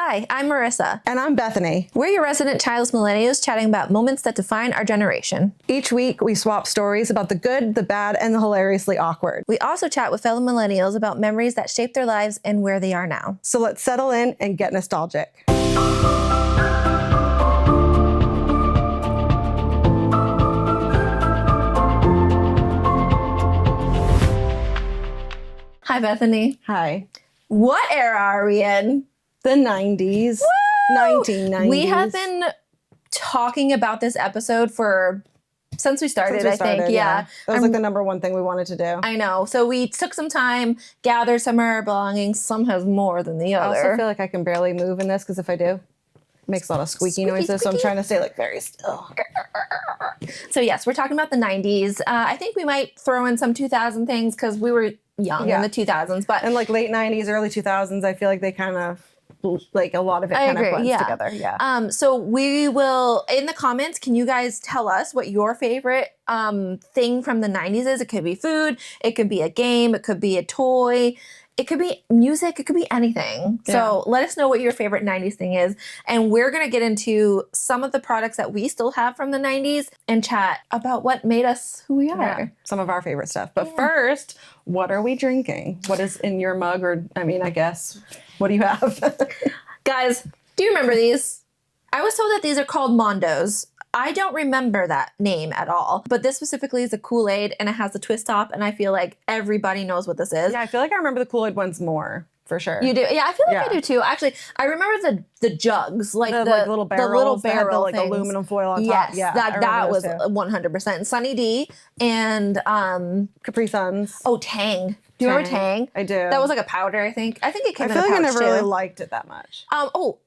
Hi, I'm Marissa. And I'm Bethany. We're your resident childless millennials chatting about moments that define our generation. Each week, we swap stories about the good, the bad, and the hilariously awkward. We also chat with fellow millennials about memories that shaped their lives and where they are now. So let's settle in and get nostalgic. Hi, Bethany. Hi. What era are we in? The 90s. Woo! 1990s. We have been talking about this episode since we started, I think. Yeah. That was like the number one thing we wanted to do. I know. So we took some time, gathered some of our belongings. Some has more than the I other. also feel like I can barely move in this because if I do, it makes a lot of squeaky noises. So I'm trying to stay like very still. So yes, we're talking about the 90s. I think we might throw in some 2000 things because we were young in the 2000s. But and like late 90s, early 2000s, I feel like they kind of like a lot of it kind of blends together. Yeah. So we will in the comments. Can you guys tell us what your favorite thing from the 90s is? It could be food. It could be a game. It could be a toy. It could be music. It could be anything. Yeah. So let us know what your favorite 90s thing is. And we're going to get into some of the products that we still have from the 90s and chat about what made us who we are. Yeah, some of our favorite stuff. But first, what are we drinking? What is in your mug? Or, I mean, I guess, what do you have? Guys, do you remember these? I was told that these are called Mondos. I don't remember that name at all, but this specifically is a Kool-Aid and it has a twist top and I feel like everybody knows what this is. Yeah, I feel like I remember the Kool-Aid ones more, for sure. You do? Yeah, I feel like I do too. Actually, I remember the jugs, like the little barrels, the little barrel that had the like aluminum foil on top. Yes, Yeah, that was 100%. Sunny D and Capri Suns. Oh, Tang. Do you remember Tang? I do. That was like a powder, I think. I think it came in a pouch, I feel like I never too. really liked it that much.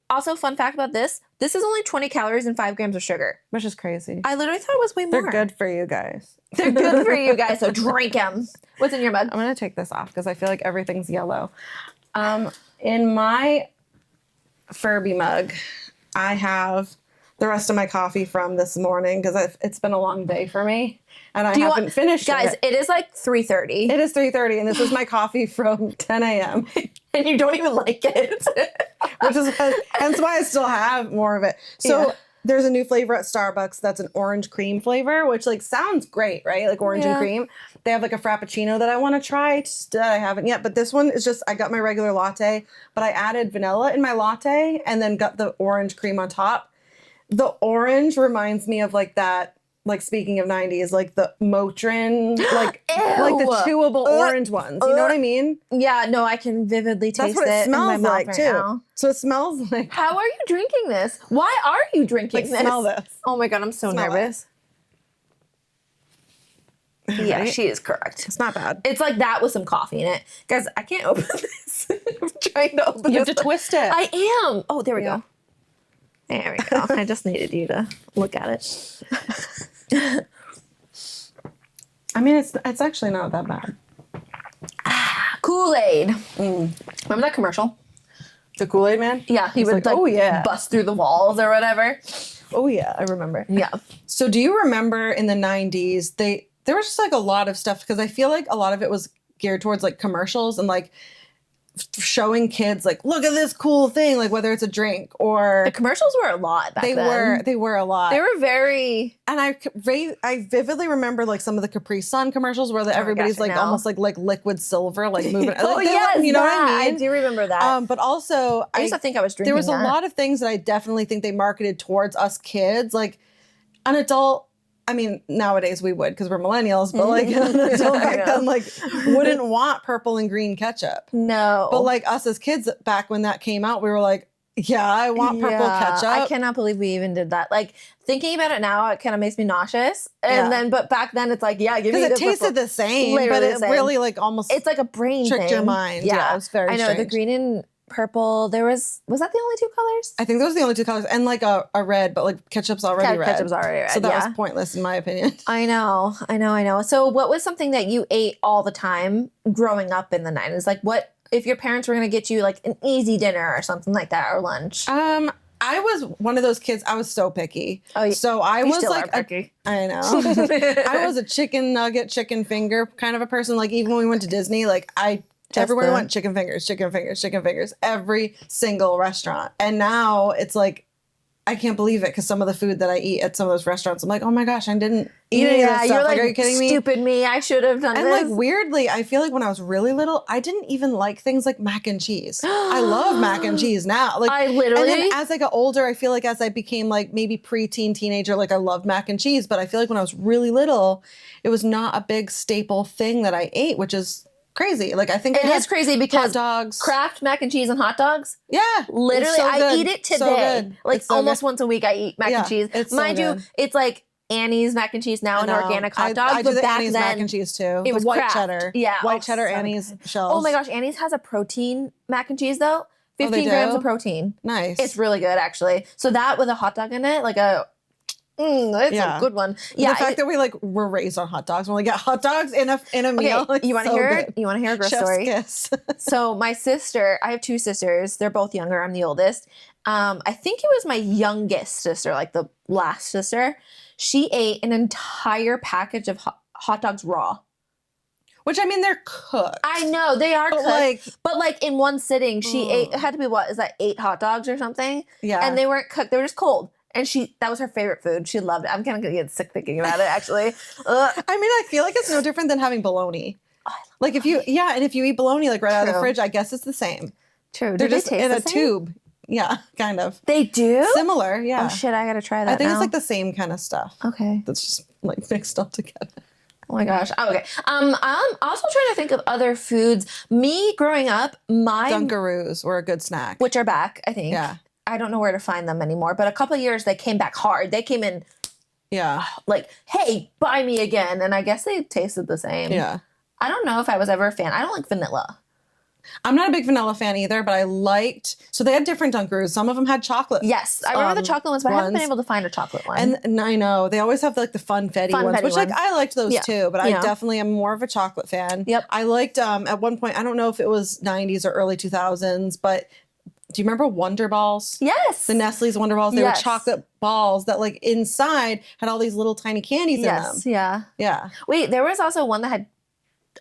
Also, fun fact about this. This is only 20 calories and 5 grams of sugar. Which is crazy. I literally thought it was way more. They're good for you guys. They're good for you guys, so drink them. What's in your mug? I'm going to take this off because I feel like everything's yellow. In my Furby mug, I have the rest of my coffee from this morning because it's been a long day for me. And I haven't finished guys, it. It is like 3:30. It is 3:30, and this is my coffee from 10 a.m. And you don't even like it. Which is hence why I still have more of it. So there's a new flavor at Starbucks that's an orange cream flavor, which like sounds great, right? Like orange and cream. They have like a Frappuccino that I want to try that I haven't yet. But this one is just, I got my regular latte, but I added vanilla in my latte and then got the orange cream on top. The orange reminds me of like that, like speaking of 90s, like the Motrin, like the chewable orange ones. You know what I mean? Yeah, no, I can vividly taste That's what it smells in my like mouth too. right now. So it smells like. How are you drinking this? Why are you drinking this? Smell this. Oh my God, I'm so nervous. Yeah, Right? she is correct. It's not bad. It's like that with some coffee in it. Guys, I can't open this. I'm trying to open this. You have to twist it. I am. Oh, there we go. There we go. I just needed you to look at it. I mean, it's actually not that bad. Kool-Aid. Remember that commercial? The Kool-Aid man? Yeah, he would like bust through the walls or whatever. Oh yeah, I remember. Yeah. So do you remember in the 90s, there was just like a lot of stuff because I feel like a lot of it was geared towards like commercials and like showing kids like, look at this cool thing, like whether it's a drink or the commercials were a lot back then. They were a lot. They were very, and I vividly remember like some of the Capri Sun commercials where everybody's like almost like liquid silver, like moving. Oh like, yes, you know what I mean? I do remember that. But also I used to think I was drinking. There was a lot of things that I definitely think they marketed towards us kids, like an adult. I mean, nowadays we would because we're millennials, but like an adult back then, like wouldn't want purple and green ketchup. No. But like us as kids back when that came out, we were like, yeah, I want purple ketchup. I cannot believe we even did that. Like thinking about it now, it kind of makes me nauseous. And then, but back then it's like, yeah, give me the because it tasted the same, literally but it really like almost it's like a brain tricked thing. your mind. Yeah, it was very. I know strange. the green and purple. Was that the only two colors? I think those were the only two colors, and like a red, but like ketchup's already red. Ketchup's already red. So that was pointless in my opinion. I know. So what was something that you ate all the time growing up in the 90s? Like what if your parents were going to get you like an easy dinner or something like that or lunch? I was one of those kids. I was so picky. Oh, so I was still like, are picky. I know. I was a chicken nugget, chicken finger kind of a person. Like even when we went to Disney, like I Everywhere I went, chicken fingers, chicken fingers, chicken fingers, every single restaurant. And now it's like, I can't believe it because some of the food that I eat at some of those restaurants, I'm like, oh my gosh, I didn't eat any of this stuff. You're Like, are you kidding me? Stupid me. I should have done and this. like weirdly, I feel like when I was really little, I didn't even like things like mac and cheese. I love mac and cheese now. Like I literally. And then as I got older, I feel like as I became like maybe preteen, teenager, like I loved mac and cheese. But I feel like when I was really little, it was not a big staple thing that I ate, which is crazy. Like I think it is crazy because hot dogs, Kraft mac and cheese and hot dogs. Yeah, literally, so I eat it today. So like so almost good. once a week, I eat mac and cheese. It's Mind so you, good. it's like Annie's mac and cheese now and organic hot dogs. I do but the back Annie's then, mac and cheese too. It was white Kraft. cheddar. Yeah, white cheddar so Annie's good. shells. Oh my gosh, Annie's has a protein mac and cheese though. they 15 grams do? of protein. Nice. It's really good actually. So that with a hot dog in it, like a. It's a good one. Yeah, the fact that we like were raised on hot dogs, when we get hot dogs in a meal. Okay, you want to so hear good. it? You want to hear a gross Chef's story? kiss. So my sister, I have two sisters. They're both younger. I'm the oldest. I think it was my youngest sister, like the last sister. She ate an entire package of hot dogs raw. Which I mean, they're cooked. I know they are cooked, cooked, but like in one sitting, she ate. It had to be what is that? 8 hot dogs or something? Yeah, and they weren't cooked; they were just cold. And that was her favorite food. She loved it. I'm kind of gonna get sick thinking about it. Actually, I mean, I feel like it's no different than having bologna. Like if you eat bologna like right out of the fridge, I guess it's the same. True. They're Do just they taste in the a same? tube. Yeah, kind of. They do? Similar, yeah. Oh shit, I gotta try that. I think now. it's like the same kind of stuff. Okay. That's just like mixed all together. Oh my gosh. Oh, okay. I'm also trying to think of other foods. Me growing up, Dunkaroos were a good snack. which are back, I think. Yeah. I don't know where to find them anymore, but a couple of years they came back hard. They came in Yeah. like, hey, buy me again. And I guess they tasted the same. Yeah. I don't know if I was ever a fan. I don't like vanilla. I'm not a big vanilla fan either, but I liked, so they had different Dunkaroos. Some of them had chocolate. Yes. I remember the chocolate ones, but I haven't been able to find a chocolate one. And I know, they always have like the funfetti ones, which like I liked those too, but I definitely am more of a chocolate fan. Yep. I liked, at one point, I don't know if it was 90s or early 2000s, but do you remember Wonder Balls? Yes. The Nestle's Wonder Balls. They were chocolate balls that like inside had all these little tiny candies in them. Yeah. Yeah. Wait, there was also one that had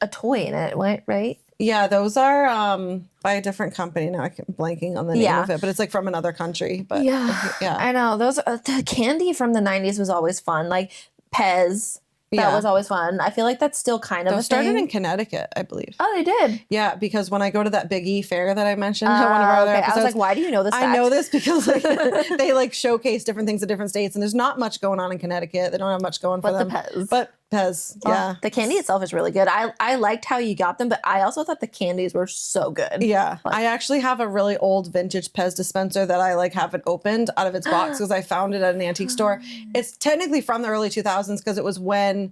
a toy in it, right? Yeah, those are by a different company. Now I'm blanking on the name of it, but it's like from another country. But yeah. yeah. I know. Those the candy from the 90s was always fun. Like Pez. That was always fun. I feel like that's still kind of Those started in Connecticut, I believe. Oh, they did? Yeah, because when I go to that Big E fair that I mentioned in one of our other episodes. I was like, why do you know this fact? I know this because like, they like showcase different things in different states, and there's not much going on in Connecticut. They don't have much going for them. But Pez, yeah. The candy itself is really good. I liked how you got them, but I also thought the candies were so good. Yeah. I actually have a really old vintage Pez dispenser that I like haven't opened out of its box because I found it at an antique store. It's technically from the early 2000s because it was when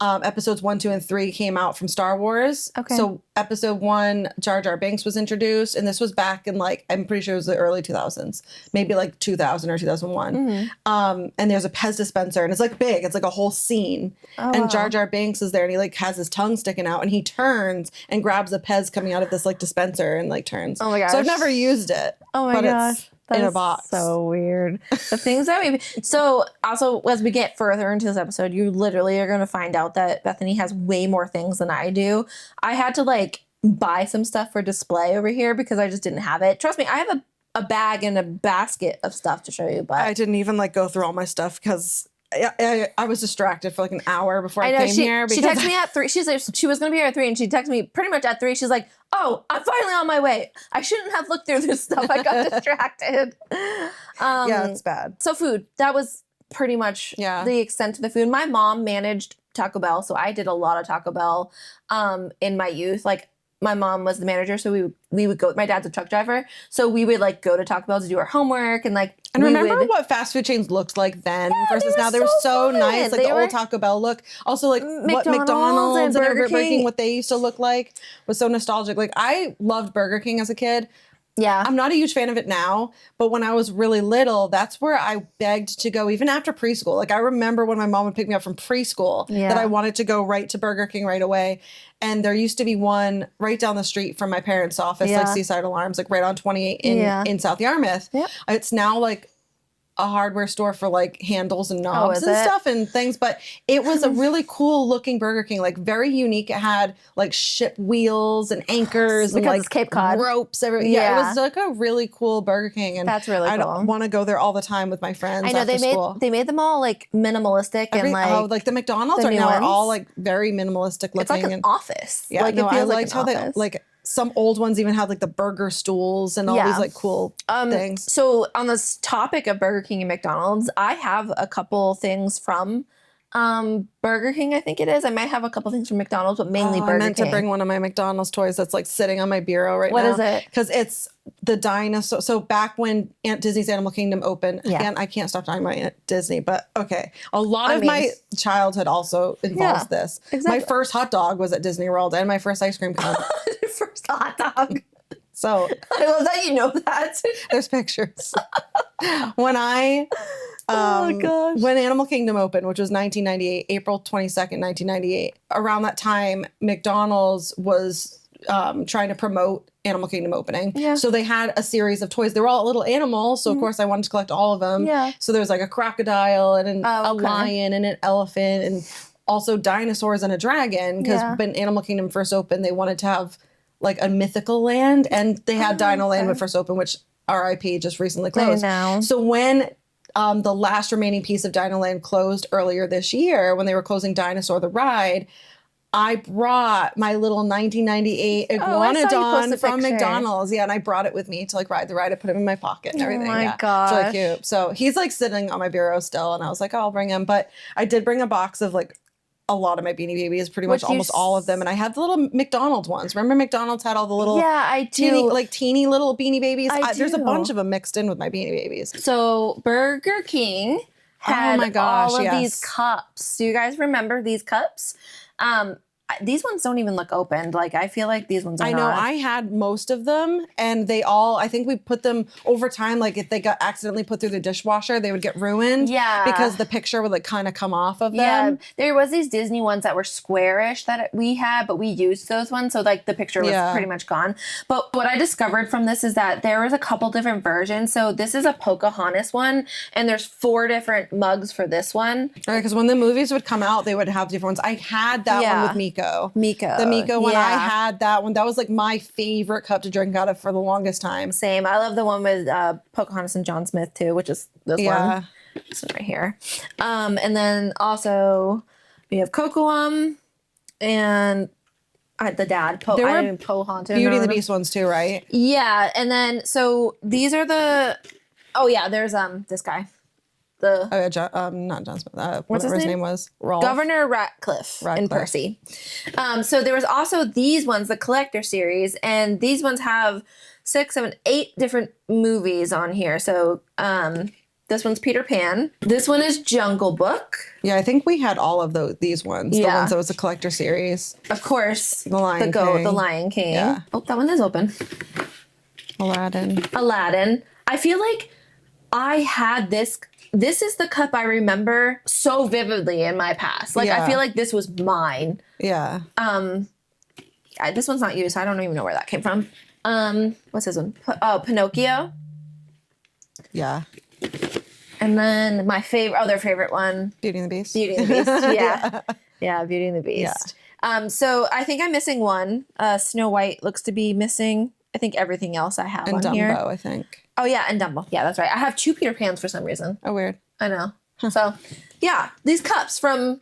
episodes 1, 2, and 3 came out from Star Wars. Okay. So episode 1, Jar Jar Binks was introduced, and this was back in like, I'm pretty sure it was the early 2000s, maybe like 2000 or 2001. And there's a Pez dispenser, and it's like big. It's like a whole scene. And Jar Jar Binks is there, and he like has his tongue sticking out, and he turns and grabs a Pez coming out of this like dispenser and like turns. Oh my gosh. So I've never used it. Oh my gosh. It's in a box. So weird. The things that we so also as we get further into this episode, you literally are going to find out that Bethany has way more things than I do. I had to like buy some stuff for display over here because I just didn't have it. Trust me, I have a bag and a basket of stuff to show you, but I didn't even like go through all my stuff because I was distracted for like an hour before I came here. She texted me at 3. She said she was going to be here at 3, and she texted me pretty much at 3. She's like, "Oh, I'm finally on my way. I shouldn't have looked through this stuff. I got distracted." Yeah, it's bad. So food, that was pretty much the extent of the food. My mom managed Taco Bell, so I did a lot of Taco Bell in my youth. Like my mom was the manager, so we would go. My dad's a truck driver, so we would like go to Taco Bell to do our homework and like. And remember what fast food chains looked like then versus now? They were so nice, like the old Taco Bell look. Also, like what McDonald's and Burger King, what they used to look like was so nostalgic. Like I loved Burger King as a kid. Yeah. I'm not a huge fan of it now, but when I was really little, that's where I begged to go even after preschool. Like I remember when my mom would pick me up from preschool that I wanted to go right to Burger King right away. And there used to be one right down the street from my parents' office, like Seaside Alarms, like right on 28 in South Yarmouth. Yep. It's now like a hardware store for like handles and Oh, knobs is and it? stuff and things, but it was a really cool looking Burger King, like very unique. It had like ship wheels and anchors and Because like it's Cape Cod. ropes. Yeah, it Yeah. was like a really cool Burger King, and That's really I cool. want to go there all the time with my friends. I know after school. they made them all like minimalistic and like the McDonald's the right new now are all ones. like very minimalistic looking. It's like an and office. yeah, Like no, it I feels like liked an how they office. like some old ones even had like the burger stools and all Yeah. these like cool things. So on this topic of Burger King and McDonald's, I have a couple things from Burger King, I think it is. I might have a couple things from McDonald's, but mainly Burger I meant King. to bring one of my McDonald's toys that's like sitting on my bureau right What now. is it? Because it's the dinosaur. So back when Aunt Disney's Animal Kingdom opened, Yeah. again, I can't stop talking about Aunt Disney, but okay. A lot of mean- my childhood also involves Yeah, this. exactly. My first hot dog was at Disney World and my first ice cream cone. First hot dog. So I love that you know that. there's pictures. When I Oh, gosh. when Animal Kingdom opened, which was 1998, April 22nd, 1998, around that time, McDonald's was trying to promote Animal Kingdom opening. Yeah. So they had a series of toys. They were all little animals, so of course I wanted to collect all of them. Yeah. So there was like a crocodile and Oh, a okay. lion and an elephant and also dinosaurs and a dragon. Because Yeah. when Animal Kingdom first opened, they wanted to have like a mythical land, and they had Dino Land when it first opened, which RIP just recently closed. know. So when the last remaining piece of Dino Land closed earlier this year, when they were closing Dinosaur the Ride, I brought my little 1998 Oh, I saw you post Iguanodon a from picture. McDonald's. Yeah, and I brought it with me to like ride the ride. I put him in my pocket and everything. my yeah. gosh. It's really cute. So he's like sitting on my bureau still, and I was like, oh, I'll bring him. But I did bring a box of like a lot of my Beanie Babies, pretty much Which you almost all of them. And I have the little McDonald's ones. Remember McDonald's had all the little Yeah, I do. teeny little Beanie Babies? There's a do. bunch of them mixed in with my Beanie Babies. So Burger King had my gosh, all of yes. these cups. Do you guys remember these cups? These ones don't even look opened. Like I feel like these ones are I know not. I had most of them, and they all, I think we put them over time, like if they got accidentally put through the dishwasher, they would get ruined. Yeah. Because the picture would like kind of come off of Yeah, them. there was these Disney ones that were squarish that we had, but we used those ones, so like the picture was Yeah. pretty much gone. But what I discovered from this is that there was a couple different versions. So this is a Pocahontas one, and there's 4 different mugs for this one. Right, because when the movies would come out, they would have different ones. I had that Yeah. one with Miko. Miko. The Miko one, I Yeah. had that one. That was like my favorite cup to drink out of for the longest time. Same. I love the one with Pocahontas and John Smith too, which is this Yeah. one. This one right here. And then also we have Cocoam and the dad. There were Pocahontas. Beauty and the Beast ones too, right? Yeah, and then so these are the. Oh yeah, there's this guy, the Oh, yeah, not John Smith. What's his whatever his name? name was. Rolf. Governor Ratcliffe and Ratcliffe. Percy. So there was also these ones, the collector series, and these ones have 6, 7, 8 different movies on here. So this one's Peter Pan. This one is Jungle Book. Yeah, I think we had all of these ones. The Yeah. ones that was a collector series. Of course, The Lion the goat, King. the Lion King. Yeah. Oh, that one is open. Aladdin. Aladdin. I feel like I had this. This is the cup I remember so vividly in my past. Like I Yeah. feel like this was mine. Yeah. This one's not used. So I don't even know where that came from. What's this one? Pinocchio. Yeah. And then my favorite, other favorite one, Beauty and the Beast. Beauty and the Beast. Yeah, yeah, Beauty and the Beast. So I think I'm missing one. Snow White looks to be missing. I think everything else I have And on Dumbo, here. I think. Oh yeah, and Dumbo. Yeah, that's right. I have 2 Peter Pans for some reason. Oh, weird. I know. So yeah, these cups from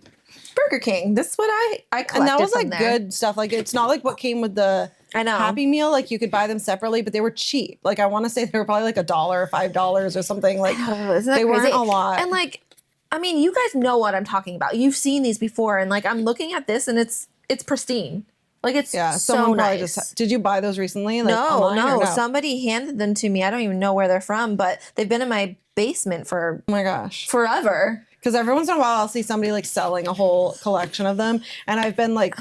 Burger King. This is what I collected. And that was from like there. good stuff. Like it's not like what came with the I know. Happy Meal. Like you could buy them separately, but they were cheap. Like I want to say they were probably like $1 or $5 or something. Like Oh, isn't that they weren't crazy? a lot. And like, I mean, you guys know what I'm talking about. You've seen these before, and like, I'm looking at this, and it's pristine. Like it's yeah, so someone probably nice. just. Did you buy those recently? Like, No, online or no, somebody handed them to me. I don't even know where they're from, but they've been in my basement for Oh my gosh. forever. Because every once in a while I'll see somebody like selling a whole collection of them, and I've been like,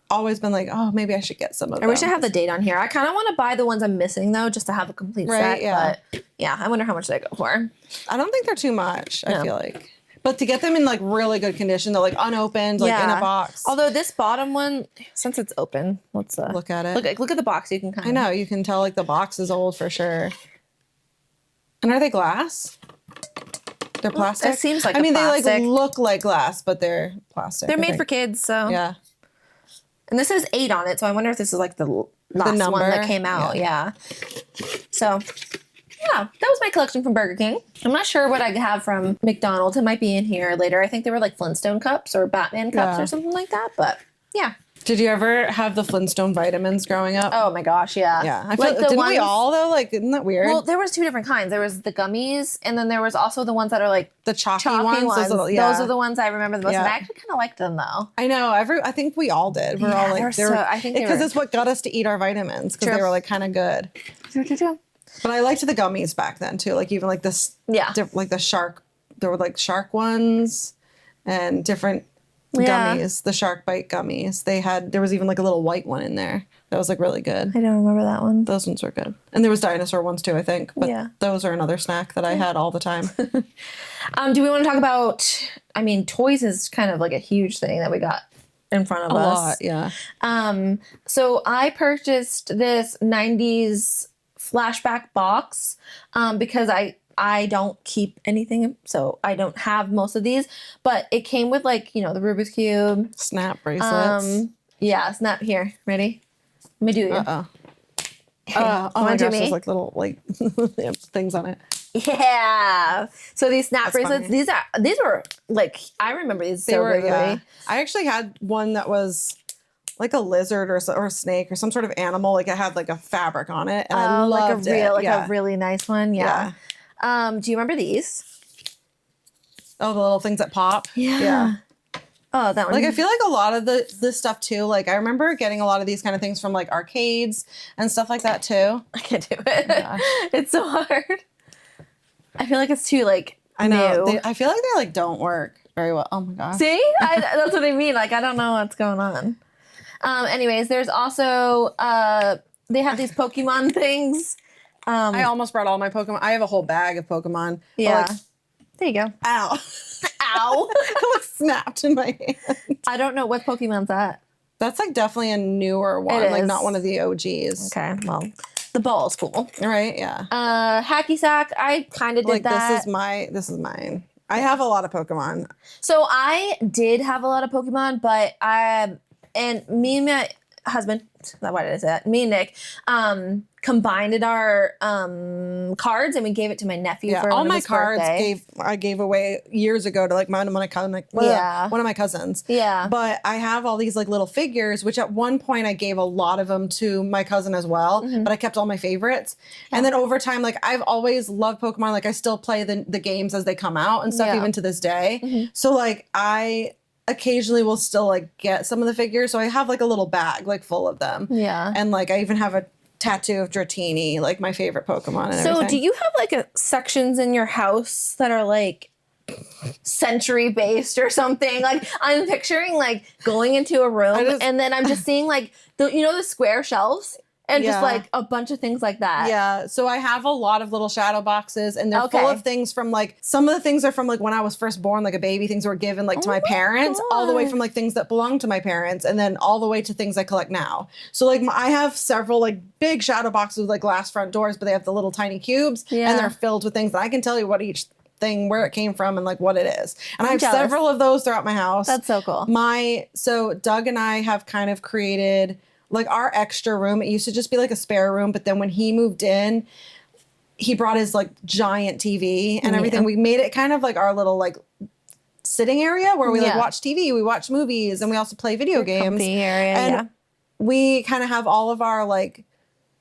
always been like, oh, maybe I should get some of them. I wish I had the date on here. I kind of want to buy the ones I'm missing though, just to have a complete Right, set. yeah. But yeah, I wonder how much they go for. I don't think they're too much. No. I feel like, but to get them in like really good condition, they're like unopened, like in a box. Although this bottom one, since it's open, let's Look at it. Look at the box. You can kind I of. know you can tell like the box is old for sure. And are they glass? They're plastic? It seems like I mean, plastic. they like look like glass, but they're plastic. They're made for kids, so. Yeah. And this says 8 on it, so I wonder if this is like the last number? one that came out. Yeah. So, yeah, that was my collection from Burger King. I'm not sure what I have from McDonald's. It might be in here later. I think they were like Flintstone cups or Batman cups or something like that. But yeah. Did you ever have the Flintstone vitamins growing up? Oh my gosh, yeah. Yeah. I feel like didn't we all though? Like, isn't that weird? Well, there was 2 different kinds. There was the gummies, and then there was also the ones that are like the chalky ones. ones. Those are the ones I remember the most. Yeah. And I actually kind of liked them though. I know. I think we all did. We're all like, I think because it's what got us to eat our vitamins because they were like kind of good. True. But I liked the gummies back then too. Like even like this, like the shark. There were like shark ones, and different gummies. The shark bite gummies. There was even like a little white one in there that was like really good. I don't remember that one. Those ones were good, and there was dinosaur ones too. I think, but those are another snack that I had all the time. Do we want to talk about? I mean, toys is kind of like a huge thing that we got in front of us. A lot, yeah. So I purchased this 90s flashback box because I don't keep anything, so I don't have most of these. But it came with like, the Rubik's Cube. Snap bracelets. Snap here. Ready? Let me do you. Uh-oh. Oh my gosh, there's like little like things on it. Yeah. So these snap That's bracelets, funny. these were like, I remember these They so were, vividly. I actually had one that was like a lizard or a snake or some sort of animal. Like it had like a fabric on it, and I loved it. A really nice one. Yeah. Do you remember these? Oh, the little things that pop. Yeah. Oh, that one. Like I feel like a lot of this stuff too. Like I remember getting a lot of these kind of things from like arcades and stuff like that too. I can't do it. Oh, it's so hard. I feel like it's too like I know. new. I feel like they like don't work very well. Oh my gosh. See, that's what I mean. Like I don't know what's going on. Anyways, there's also they have these Pokemon things. I almost brought all my Pokemon. I have a whole bag of Pokemon. Yeah. Like, there you go. ow. Ow. It like snapped in my hand. I don't know what Pokemon's that. That's like definitely a newer one. Like not one of the OGs. Okay. Well, the ball's cool. Right? Yeah. Hacky sack. I kind of did like that. This is mine. I have a lot of Pokemon. So I did have a lot of Pokemon, but and me and my husband, why did I say that? Me and Nick, combined our cards, and we gave it to my nephew for all one of my his cards birthday. I gave away years ago to like one of my cousins. Yeah. But I have all these like little figures, which at one point I gave a lot of them to my cousin as well. But I kept all my favorites, and then over time, like I've always loved Pokemon. Like I still play the games as they come out and stuff, even to this day. So like I occasionally will still like get some of the figures. So I have like a little bag like full of them. Yeah. And like I even have a tattoo of Dratini, like my favorite Pokemon and everything. So do you have like sections in your house that are like century based or something? Like I'm picturing like going into a room and then I'm just seeing like the square shelves and just like a bunch of things like that. Yeah. So I have a lot of little shadow boxes, and they're full of things from like, some of the things are from like when I was first born, like a baby, things were given like to my parents, all the way from like things that belong to my parents, and then all the way to things I collect now. So like I have several like big shadow boxes with like glass front doors, but they have the little tiny cubes, and they're filled with things that I can tell you what each thing, where it came from, and like what it is. And I have several of those throughout my house. That's so cool. So Doug and I have kind of created like our extra room. It used to just be like a spare room, but then when he moved in, he brought his like giant TV and everything. We made it kind of like our little like sitting area where we like watch TV, we watch movies, and we also play video games. Comfy area, and we kind of have all of our like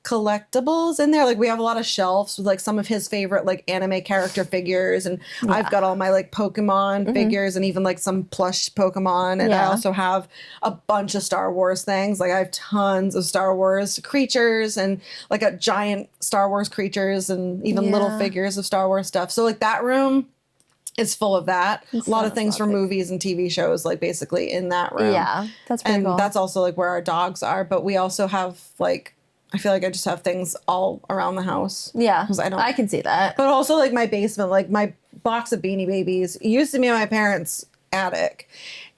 collectibles in there. Like we have a lot of shelves with like some of his favorite like anime character figures, and I've got all my like Pokemon figures and even like some plush Pokemon, and I also have a bunch of Star Wars things. Like I have tons of Star Wars creatures and like a giant Star Wars creatures and even little figures of Star Wars stuff. So like that room is full of that. A lot of things from movies and TV shows, like basically in that room. Yeah, that's pretty cool. And that's also like where our dogs are, but we also have like, I feel like I just have things all around the house. Yeah, 'Cause I can see that. But also like my basement, like my box of Beanie Babies used to be in my parents' attic,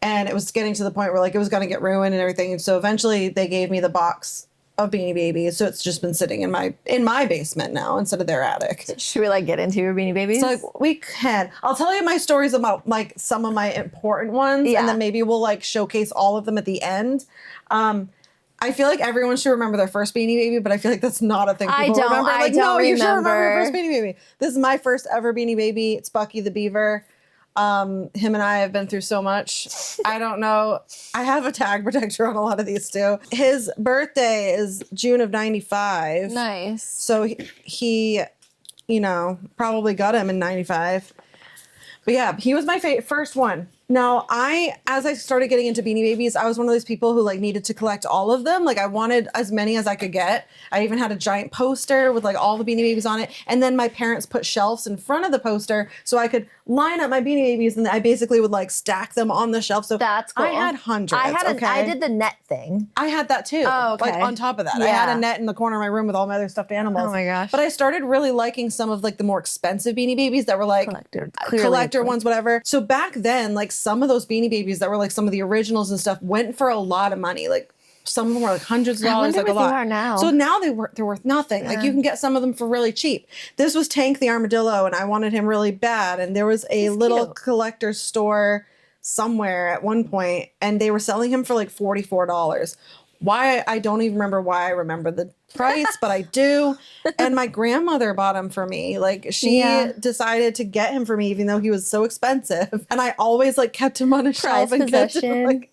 and it was getting to the point where like it was going to get ruined and everything. And so eventually they gave me the box of Beanie Babies, so it's just been sitting in my basement now instead of their attic. Should we like get into your Beanie Babies? So like we can. I'll tell you my stories about like some of my important ones, Yeah. and then maybe we'll like showcase all of them at the end. I feel like everyone should remember their first Beanie Baby, but I feel like that's not a thing people remember. I Like, don't no, you should remember your remember. first Beanie Baby. This is my first ever Beanie Baby. It's Bucky the Beaver. Him and I have been through so much. I don't know. I have a tag protector on a lot of these too. His birthday is June of 95. Nice. So he you know, probably got him in 95. But yeah, he was my first one. Now, as I started getting into Beanie Babies, I was one of those people who like needed to collect all of them. Like I wanted as many as I could get. I even had a giant poster with like all the Beanie Babies on it. And then my parents put shelves in front of the poster so I could line up my Beanie Babies, and I basically would like stack them on the shelf. So that's cool. I had hundreds. I did the net thing. I had that too. Oh, okay. Like on top of that, Yeah. I had a net in the corner of my room with all my other stuffed animals. Oh my gosh. But I started really liking some of like the more expensive Beanie Babies that were like collector ones, whatever. So back then, like some of those Beanie Babies that were like some of the originals and stuff went for a lot of money. Like some of them were like hundreds of dollars, like a lot. They are now. So now they're worth nothing. Yeah. Like you can get some of them for really cheap. This was Tank the Armadillo, and I wanted him really bad. And there was a He's little cute. collector's store somewhere at one point, and they were selling him for like $44. Why, I don't even remember why I remember the price, but I do. And my grandmother bought him for me. Like she decided to get him for me, even though he was so expensive. And I always like kept him on a shelf and kept him like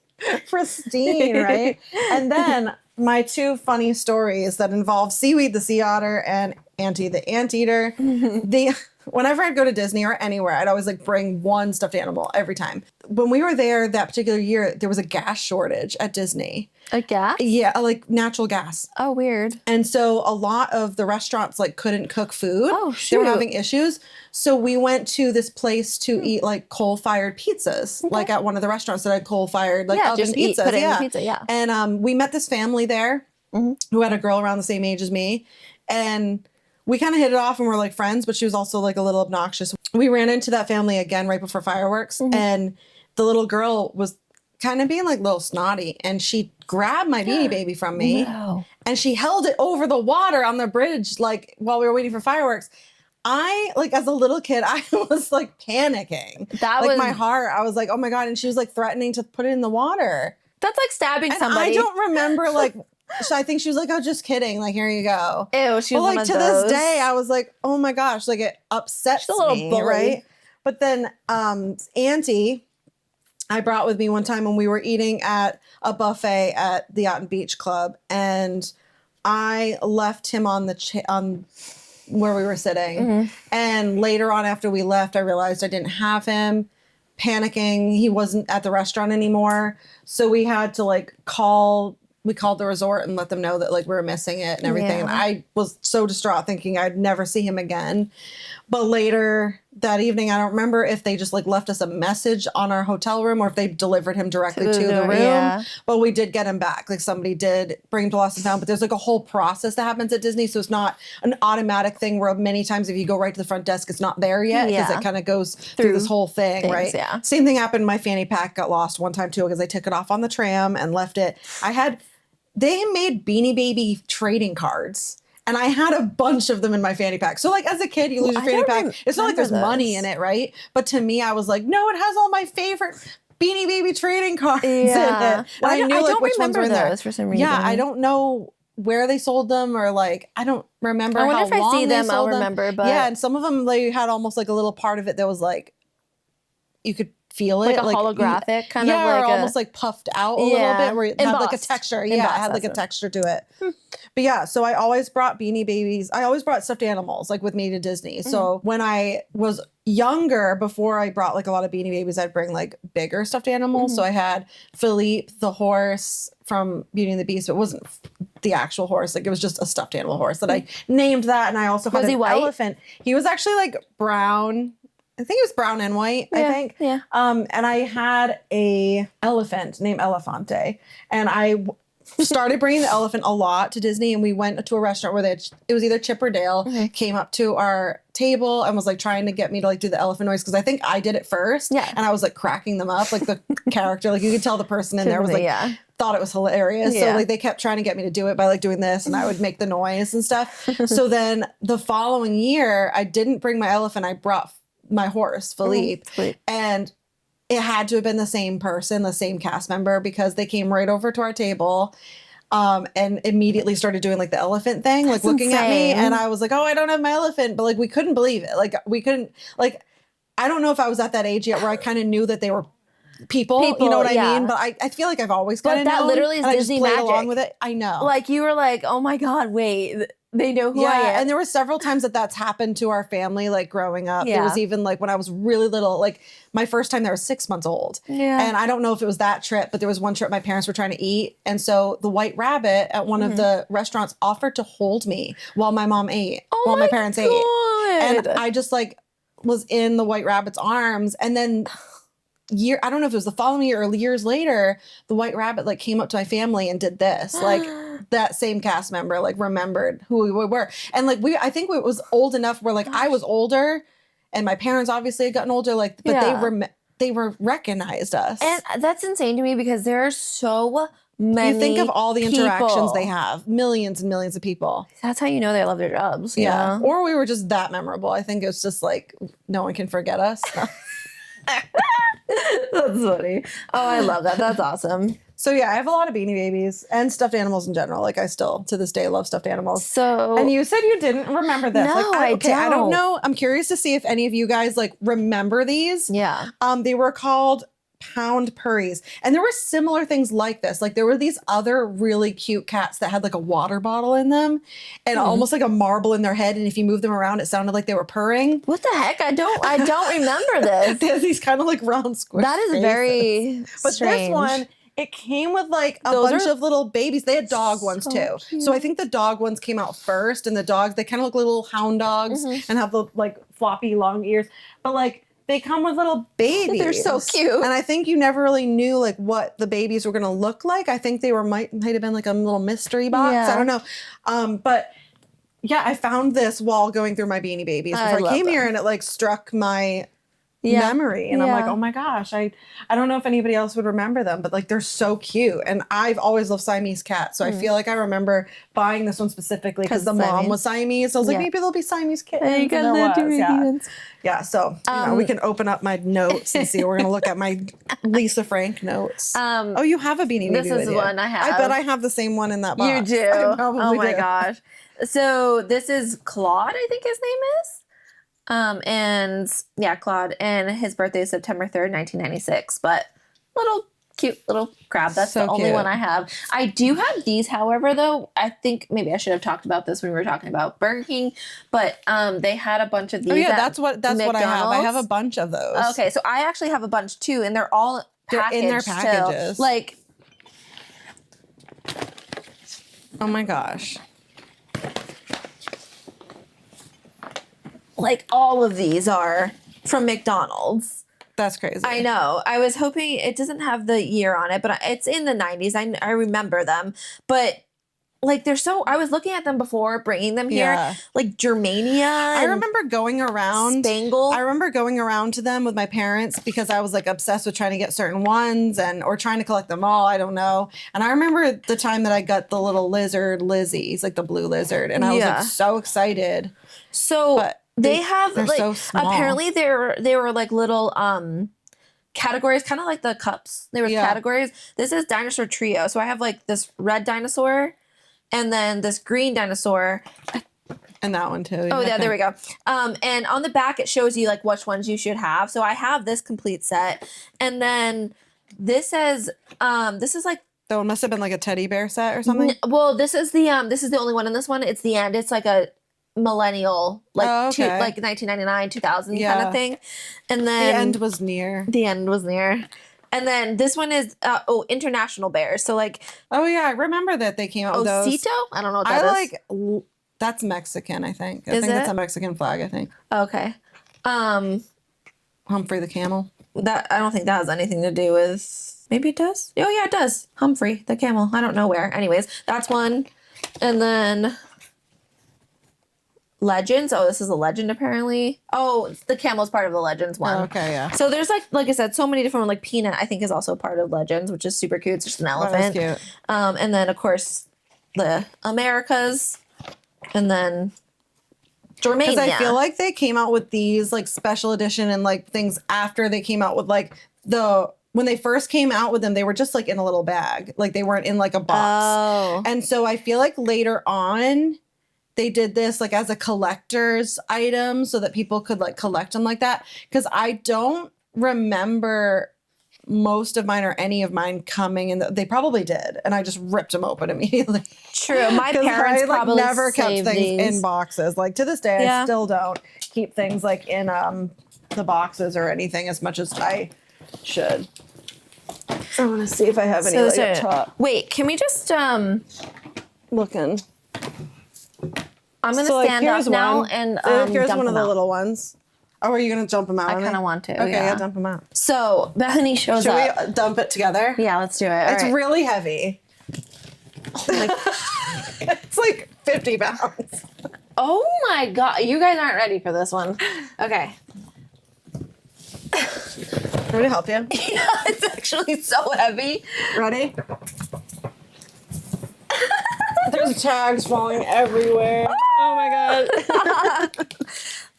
pristine, right? And then my two funny stories that involve Seaweed the sea otter and Auntie the anteater. Whenever I'd go to Disney or anywhere, I'd always like bring one stuffed animal every time. When we were there that particular year, there was a gas shortage at Disney. A gas? Yeah, like natural gas. Oh, weird. And so a lot of the restaurants like couldn't cook food. Oh, They were shoot. having issues. So we went to this place to eat like coal-fired pizzas, like at one of the restaurants that had coal-fired like oven just pizzas. put it in the pizza, yeah. And we met this family there who had a girl around the same age as me. And we kind of hit it off and we're like friends, but she was also like a little obnoxious. We ran into that family again right before fireworks, and the little girl was kind of being like a little snotty, and she grabbed my Beanie Baby from me and she held it over the water on the bridge like while we were waiting for fireworks. I like as a little kid, I was like panicking. That was my heart. I was like, oh my God. And she was like threatening to put it in the water. That's like stabbing And somebody. I don't remember like so I think she was like, oh, just kidding. Like, here you go. Ew, she was But like one to of this those. day, I was like, oh my gosh, like it upsets She's a little me, bully. right? But then Auntie, I brought with me one time when we were eating at a buffet at the Yacht and Beach Club, and I left him on the on where we were sitting. And later on, after we left, I realized I didn't have him. Panicking, he wasn't at the restaurant anymore, so we had to like called the resort and let them know that like we were missing it and everything. And I was so distraught thinking I'd never see him again. But later that evening, I don't remember if they just like left us a message on our hotel room or if they delivered him directly to the room. Yeah. But we did get him back. Like somebody did bring him to Lost and Found, but there's like a whole process that happens at Disney. So it's not an automatic thing where many times if you go right to the front desk, it's not there yet because it kind of goes through this whole thing, right? Yeah. Same thing happened. My fanny pack got lost one time too because I took it off on the tram and left it. They made Beanie Baby trading cards. And I had a bunch of them in my fanny pack. So like as a kid, you lose your fanny pack. It's not like there's money in it, right? But to me, I was like, no, it has all my favorite Beanie Baby trading cards in it. And Well, I knew like which ones were in there. for some reason. Yeah, I don't know where they sold them or like I don't remember I wonder how if I long see they them, I'll sold them. remember. But Yeah, and some of them they had almost like a little part of it that was like you could feel it like a holographic kind of like or almost like puffed out a little bit where it had like a Embossed. texture. Yeah, Embossed, it had like a that's texture to it. But yeah, so I always brought Beanie Babies. I always brought stuffed animals like with me to Disney. So when I was younger, before I brought like a lot of Beanie Babies, I'd bring like bigger stuffed animals. So I had Philippe the horse from Beauty and the Beast. It wasn't the actual horse. Like it was just a stuffed animal horse that I named that. And I also had an elephant. He was actually like brown. I think it was brown and white, I think. Yeah. And I had a elephant named Elefante. And started bringing the elephant a lot to Disney, and we went to a restaurant where it was either Chip or Dale came up to our table and was like trying to get me to like do the elephant noise because I think I did it first. Yeah. And I was like cracking them up, like the character, like you could tell the person in there was like thought it was hilarious. So like they kept trying to get me to do it by like doing this, and I would make the noise and stuff. So then the following year, I didn't bring my elephant. I brought my horse, Philippe, and it had to have been the same person, the same cast member, because they came right over to our table and immediately started doing like the elephant thing, like looking at me. And I was like, oh, I don't have my elephant. But like, we couldn't believe it. Like we couldn't, like, I don't know if I was at that age yet where I kind of knew that they were people, you know what I mean? But I feel like I've always kind of known. But that literally is Disney magic. Along with it. I know. Like you were like, oh my God, wait. They know who I am. And there were several times that that's happened to our family, like growing up. It was even like when I was really little, like my first time there was 6 months old. And I don't know if it was that trip, but there was one trip my parents were trying to eat. And so the White Rabbit at one of the restaurants offered to hold me while my mom ate, while my parents ate. And I just like was in the White Rabbit's arms. And then I don't know if it was the following year or years later, the White Rabbit like came up to my family and did this. Like that same cast member like remembered who we were. And like I think it was old enough where like I was older and my parents obviously had gotten older, like, but they were recognized us. And that's insane to me because there are so many. You think of all the interactions they have, millions and millions of people. That's how you know they love their jobs. Yeah. Or we were just that memorable. I think it's just like no one can forget us. That's funny. Oh, I love that. That's awesome. So yeah, I have a lot of Beanie Babies and stuffed animals in general. Like I still to this day love stuffed animals. So and you said you didn't remember this. No, like, I don't know. I'm curious to see if any of you guys like remember these. Yeah. They were called Pound Purries. And there were similar things like this. Like there were these other really cute cats that had like a water bottle in them and almost like a marble in their head. And if you moved them around, it sounded like they were purring. What the heck? I don't remember this. They have these kind of like round squishy That is faces. Very But strange. this one, it came with like a bunch of little babies. They had dog ones too. Cute. So I think the dog ones came out first, and the dogs, they kind of look like little hound dogs and have the like floppy long ears. But like they come with little babies. They're so cute. And I think you never really knew like what the babies were going to look like. I think they were might have been like a little mystery box. I don't know. But yeah, I found this while going through my Beanie Babies before I came here, and it like struck my memory. And I'm like, oh my gosh, I don't know if anybody else would remember them, but like they're so cute. And I've always loved Siamese cats. So I feel like I remember buying this one specifically because the mom was Siamese. So I was like, maybe there'll be Siamese kittens. Yeah. So you know, we can open up my notes and see. We're going to look at my Lisa Frank notes. Oh, you have a Beanie Baby. This is one I have. I bet I have the same one in that box. You do. Oh my gosh. So this is Claude, I think his name is. And yeah, Claude, and his birthday is September 3rd, 1996, but cute little crab. That's the only one I have. I do have these, however, though. I think maybe I should have talked about this when we were talking about Burger King, but they had a bunch of these. Oh yeah, that's what I have. I have a bunch of those. Okay, so I actually have a bunch too, and they're all packaged in their packages. Still. Like, oh my gosh. Like all of these are from McDonald's. That's crazy. I know. I was hoping it doesn't have the year on it, but it's in the 90s. I remember them. But like they're so, I was looking at them before bringing them here. Like Germania. I remember going around. Spangle. I remember going around to them with my parents because I was like obsessed with trying to get certain ones or trying to collect them all. I don't know. And I remember the time that I got the little lizard Lizzie's, like the blue lizard. And I was like so excited. So they have like so small. Apparently they were like little categories, kind of like the cups. They were categories. This is dinosaur trio. So I have like this red dinosaur and then this green dinosaur. And that one too. Oh yeah, there we go. And on the back it shows you like which ones you should have. So I have this complete set. And then this says this is like that one must have been like a teddy bear set or something. Well, this is the only one in this one. It's the end. It's like a millennial, like like 1999, 2000 kind of thing. And then the end was near. And then this one is international bears. So like oh yeah, I remember that they came out with those. Osito? I don't know what that is. That's Mexican, I think. I think that's a Mexican flag, I think. Okay. Humphrey the Camel. That I don't think that has anything to do with Maybe it does. Oh yeah, it does. Humphrey, the camel. I don't know where. Anyways, that's one. And then Legends. Oh, this is a legend apparently. Oh, the camel's part of the Legends one. Oh, okay, yeah. So there's like I said, so many different ones. Like Peanut, I think, is also part of Legends, which is super cute. It's just an elephant. That is cute. And then of course the Americas, and then Germania. Because I feel like they came out with these like special edition and like things after they came out with like when they first came out with them, they were just like in a little bag. Like they weren't in like a box. Oh. And so I feel like later on they did this like as a collector's item so that people could like collect them like that. Because I don't remember most of mine or any of mine coming, and they probably did, and I just ripped them open immediately. True. My parents I, like, probably never kept saved things these. in boxes. Like to this day, Yeah. I still don't keep things like in the boxes or anything as much as I should. I want to see if I have any like up top. Wait, can we just Looking. I'm gonna So, like, stand up here's now one. and Here's dump one of them the out. little ones. Oh, are you gonna dump them out? I on me? kind of want to. Okay, yeah. yeah, dump them out. So Bethany shows Should up. we dump it together? Yeah, let's do it. It's All right. really heavy. Like, It's like 50 pounds. oh my god, you guys aren't ready for this one. Okay. Want me to help you? Yeah, it's actually so heavy. Ready? There's tags falling everywhere. Oh my god.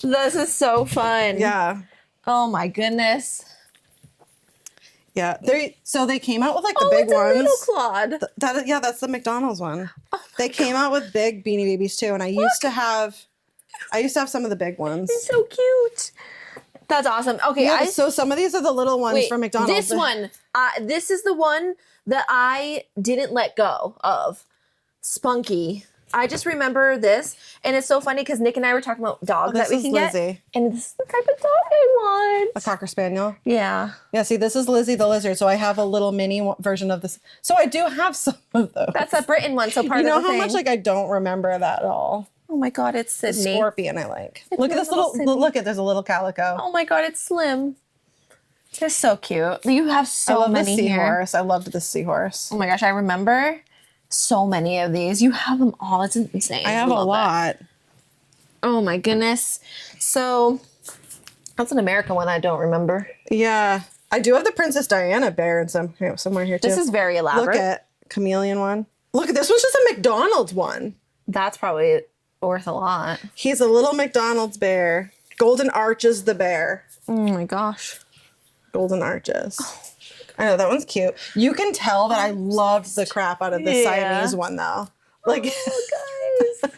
This is so fun. Yeah. Oh my goodness. Yeah. So they came out with like the Oh, big it's a ones. little Claude. That's the McDonald's one. They came out with big Beanie Babies too, and I used to have some of the big ones. He's so cute. That's awesome. Okay, Yeah, so some of these are the little ones wait, from McDonald's. this one. This is the one that I didn't let go of. Spunky. I just remember this, and it's so funny because Nick and I were talking about dogs that we can get, and this is the type of dog I want. A Cocker Spaniel. Yeah, Yeah, see, this is Lizzie the lizard, so I have a little mini version of this. So I do have some of those. that's a Britain one. So part You of know the how thing. much like I don't remember that at all. Oh my god, it's The Sydney. scorpion I like. It's Look at my this little little. Sydney. Look at there's a little calico. Oh my god, it's Slim. They're so cute. You have I so love many the here. seahorse. I loved the seahorse. Oh my gosh, I remember so many of these. You have them all. It's insane. I have a love lot. that. Oh my goodness. So that's an American one I don't remember. Yeah, I do have the Princess Diana bear in somewhere here too. This is very elaborate. Look at chameleon one. Look at this one's just a McDonald's one. That's probably worth a lot. He's a little McDonald's bear. Golden Arches the bear. Oh my gosh. Golden Arches. I know that one's cute. You can tell that I loved the crap out of the Yeah. Siamese one though. Like, Oh, guys.